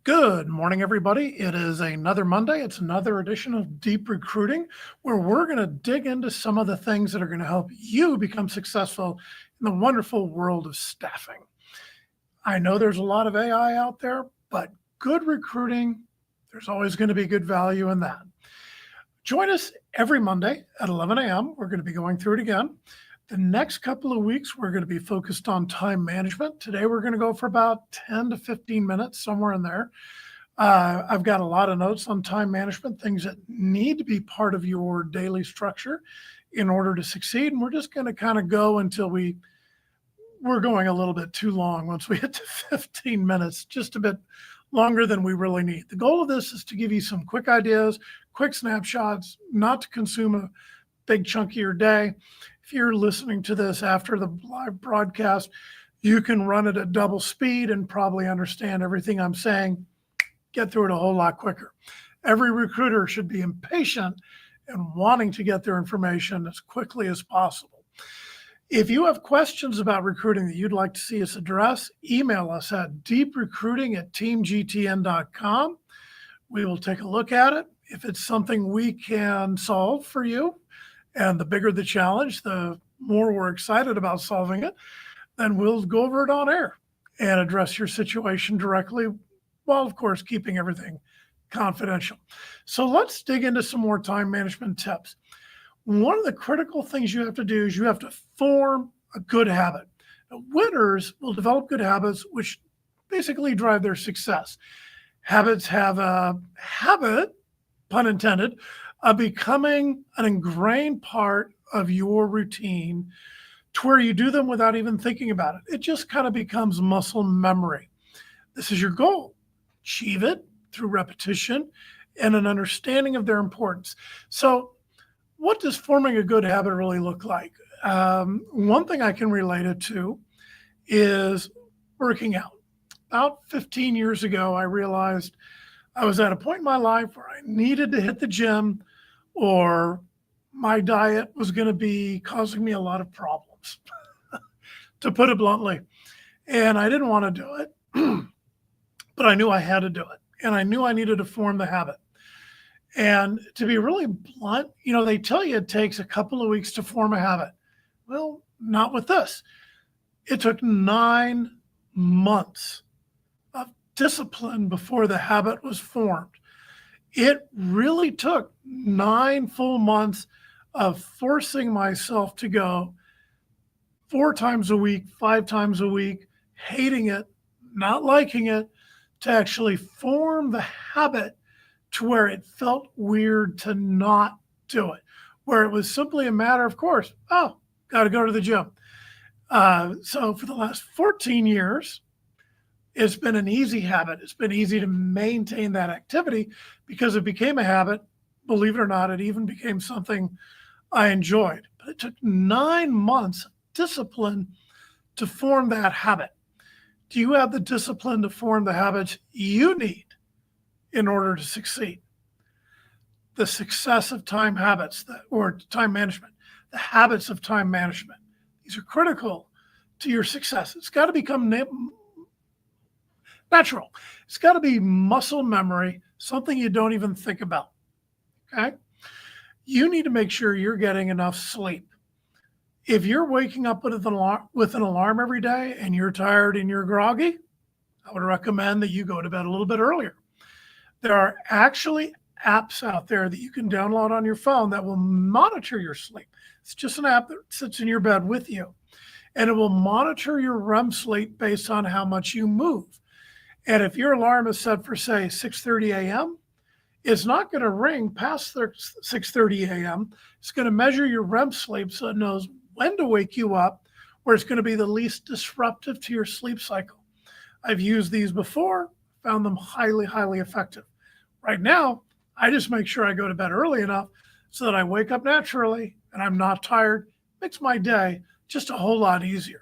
Good morning, everybody. It is another Monday. It's another edition of Deep Recruiting, where we're going to dig into some of the things that are going to help you become successful in the wonderful world of staffing. I know there's a lot of AI out there, but good recruiting, there's always going to be good value in that. Join us every Monday at 11 a.m. We're going to be going through it again. The next couple of weeks, we're going to be focused on time management. Today, we're going to go for about 10 to 15 minutes, somewhere in there. I've got a lot of notes on time management, things that need to be part of your daily structure in order to succeed. And we're just going to kind of go until we're going a little bit too long. Once we hit to 15 minutes, just a bit longer than we really need. The goal of this is to give you some quick ideas, quick snapshots, not to consume a big chunk of your day. If you're listening to this after the live broadcast, you can run it at double speed and probably understand everything I'm saying, get through it a whole lot quicker. Every recruiter should be impatient and wanting to get their information as quickly as possible. If you have questions about recruiting that you'd like to see us address, email us at deeprecruiting@teamgtn.com. We will take a look at it. If it's something we can solve for you, and the bigger the challenge, the more we're excited about solving it, then we'll go over it on air and address your situation directly, while, of course, keeping everything confidential. So let's dig into some more time management tips. One of the critical things you have to do is you have to form a good habit. Now, winners will develop good habits, which basically drive their success. Habits have a habit, pun intended, of becoming an ingrained part of your routine to where you do them without even thinking about it. It just kind of becomes muscle memory. This is your goal. Achieve it through repetition and an understanding of their importance. So what does forming a good habit really look like? One thing I can relate it to is working out. About 15 years ago, I realized I was at a point in my life where I needed to hit the gym, or my diet was going to be causing me a lot of problems, to put it bluntly. And I didn't want to do it, but I knew I had to do it. And I knew I needed to form the habit. And to be really blunt, they tell you it takes a couple of weeks to form a habit. Well, not with this. It took 9 months of discipline before the habit was formed. It really took 9 full months of forcing myself to go 4 times a week, 5 times a week, hating it, not liking it, to actually form the habit to where it felt weird to not do it, where it was simply a matter of course, got to go to the gym. So for the last 14 years, it's been an easy habit. It's been easy to maintain that activity because it became a habit. Believe it or not, it even became something I enjoyed. But it took 9 months of discipline to form that habit. Do you have the discipline to form the habits you need in order to succeed? The success of time habits or time management, the habits of time management. These are critical to your success. It's got to become natural. It's got to be muscle memory, something you don't even think about. Okay? You need to make sure you're getting enough sleep. If you're waking up with an alarm every day and you're tired and you're groggy, I would recommend that you go to bed a little bit earlier. There are actually apps out there that you can download on your phone that will monitor your sleep. It's just an app that sits in your bed with you, and it will monitor your REM sleep based on how much you move. And if your alarm is set for, say, 6:30 a.m., it's not going to ring past 6:30 a.m. It's going to measure your REM sleep so it knows when to wake you up, where it's going to be the least disruptive to your sleep cycle. I've used these before, found them highly, highly effective. Right now, I just make sure I go to bed early enough so that I wake up naturally and I'm not tired. Makes my day just a whole lot easier.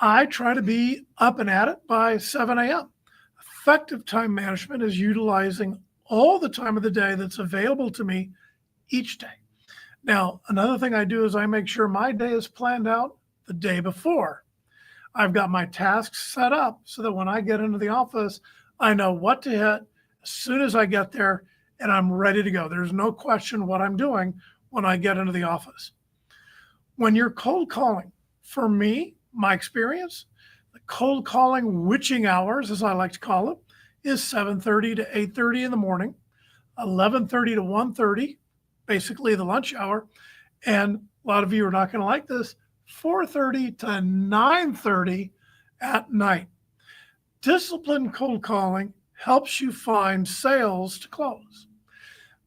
I try to be up and at it by 7 a.m. Effective time management is utilizing all the time of the day that's available to me each day. Now, another thing I do is I make sure my day is planned out the day before. I've got my tasks set up so that when I get into the office, I know what to hit as soon as I get there, and I'm ready to go. There's no question what I'm doing when I get into the office. When you're cold calling, for me, my experience, the cold calling witching hours, as I like to call it, is 7:30 to 8:30 in the morning, 11:30 to 1:30, basically the lunch hour, and a lot of you are not going to like this, 4:30 to 9:30 at night. Disciplined cold calling helps you find sales to close.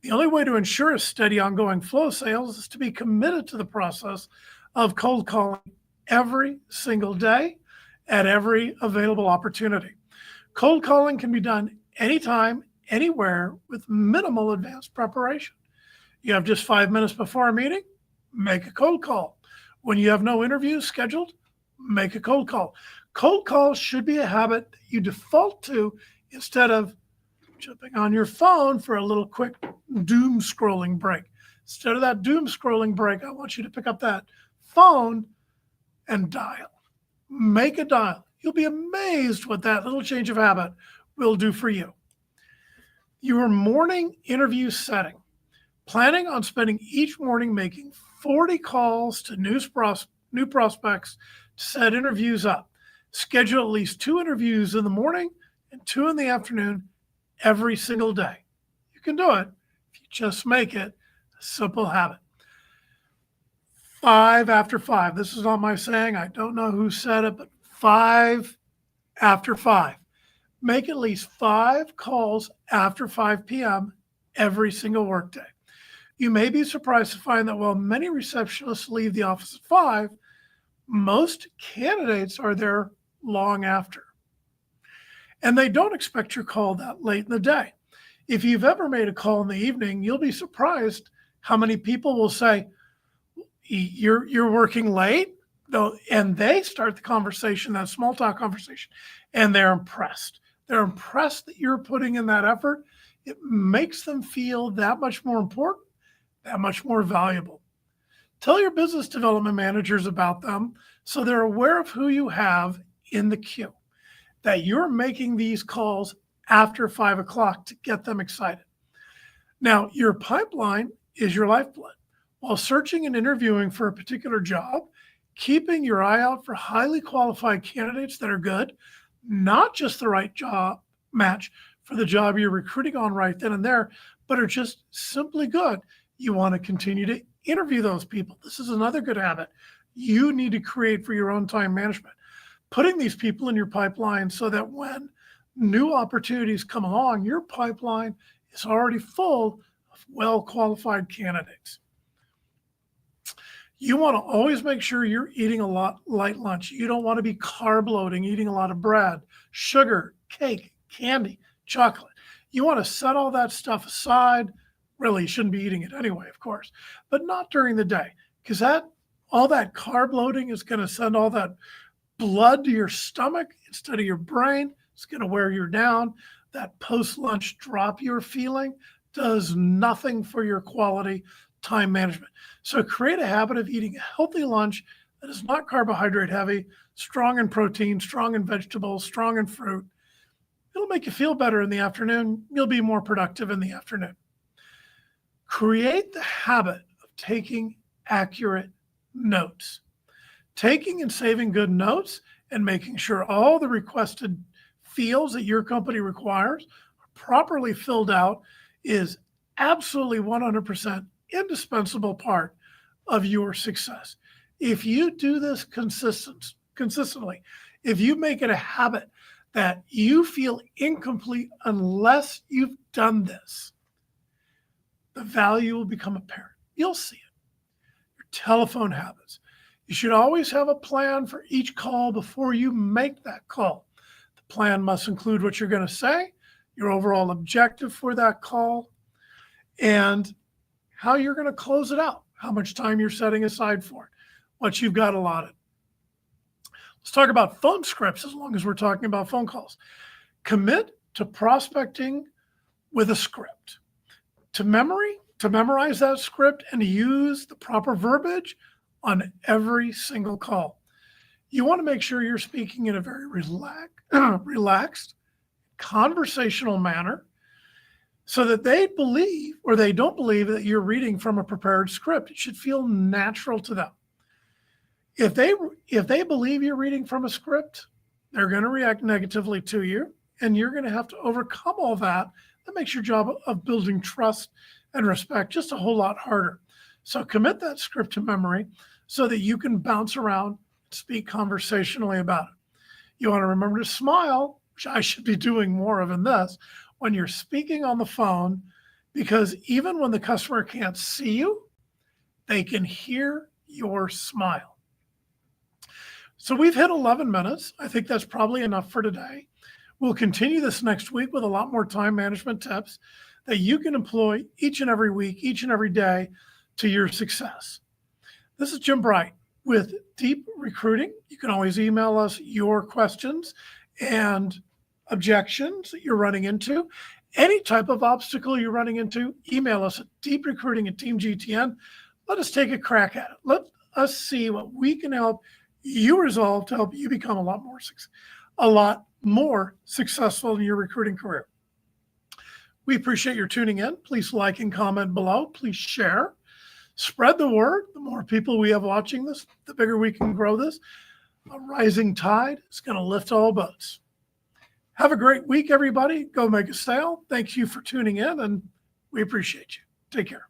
The only way to ensure a steady ongoing flow of sales is to be committed to the process of cold calling every single day at every available opportunity. Cold calling can be done anytime, anywhere with minimal advanced preparation. You have just 5 minutes before a meeting, make a cold call. When you have no interviews scheduled, make a cold call. Cold calls should be a habit that you default to instead of jumping on your phone for a little quick doom scrolling break. Instead of that doom scrolling break, I want you to pick up that phone and dial. Make a dial. You'll be amazed what that little change of habit will do for you. Your morning interview setting. Planning on spending each morning making 40 calls to new prospects to set interviews up. Schedule at least 2 interviews in the morning and 2 in the afternoon every single day. You can do it if you just make it a simple habit. 5 after 5. This is not my saying. I don't know who said it, but 5 after 5. Make at least 5 calls after 5 p.m. every single workday. You may be surprised to find that while many receptionists leave the office at 5, most candidates are there long after. And they don't expect your call that late in the day. If you've ever made a call in the evening, you'll be surprised how many people will say, you're working late? No, and they start the conversation, that small talk conversation, and they're impressed. They're impressed that you're putting in that effort. It makes them feel that much more important, that much more valuable. Tell your business development managers about them so they're aware of who you have in the queue, that you're making these calls after 5 o'clock to get them excited. Now, your pipeline is your lifeblood. While searching and interviewing for a particular job, keeping your eye out for highly qualified candidates that are good, not just the right job match for the job you're recruiting on right then and there, but are just simply good. You want to continue to interview those people. This is another good habit you need to create for your own time management. Putting these people in your pipeline so that when new opportunities come along, your pipeline is already full of well-qualified candidates. You want to always make sure you're eating a light lunch. You don't want to be carb loading, eating a lot of bread, sugar, cake, candy, chocolate. You want to set all that stuff aside. Really, you shouldn't be eating it anyway, of course, but not during the day, because all that carb loading is going to send all that blood to your stomach instead of your brain. It's going to wear you down. That post-lunch drop you're feeling does nothing for your quality time management. So create a habit of eating a healthy lunch that is not carbohydrate heavy, strong in protein, strong in vegetables, strong in fruit. It'll make you feel better in the afternoon. You'll be more productive in the afternoon. Create the habit of taking accurate notes. Taking and saving good notes and making sure all the requested fields that your company requires are properly filled out is absolutely 100% indispensable part of your success. If you do this consistently, if you make it a habit that you feel incomplete unless you've done this, the value will become apparent. You'll see it. Your telephone habits. You should always have a plan for each call before you make that call. The plan must include what you're going to say, your overall objective for that call, and how you're going to close it out, how much time you're setting aside for it, what you've got allotted. Let's talk about phone scripts as long as we're talking about phone calls. Commit to prospecting with a script. To memorize that script and to use the proper verbiage on every single call. You want to make sure you're speaking in a very relaxed, conversational manner so that they believe or they don't believe that you're reading from a prepared script. It should feel natural to them. If they believe you're reading from a script, they're going to react negatively to you, and you're going to have to overcome all that. That makes your job of building trust and respect just a whole lot harder. So commit that script to memory so that you can bounce around, speak conversationally about it. You want to remember to smile, which I should be doing more of in this, when you're speaking on the phone, because even when the customer can't see you, they can hear your smile. So we've hit 11 minutes. I think that's probably enough for today. We'll continue this next week with a lot more time management tips that you can employ each and every week, each and every day to your success. This is Jim Bright with Deep Recruiting. You can always email us your questions and objections that you're running into. Any type of obstacle you're running into, email us at deeprecruiting@teamgtn. Let us take a crack at it. Let us see what we can help you resolve to help you become a lot more successful in your recruiting career. We appreciate your tuning in. Please like and comment below. Please share. Spread the word. The more people we have watching this, the bigger we can grow this. A rising tide is going to lift all boats. Have a great week, everybody. Go make a sale. Thank you for tuning in, and we appreciate you. Take care.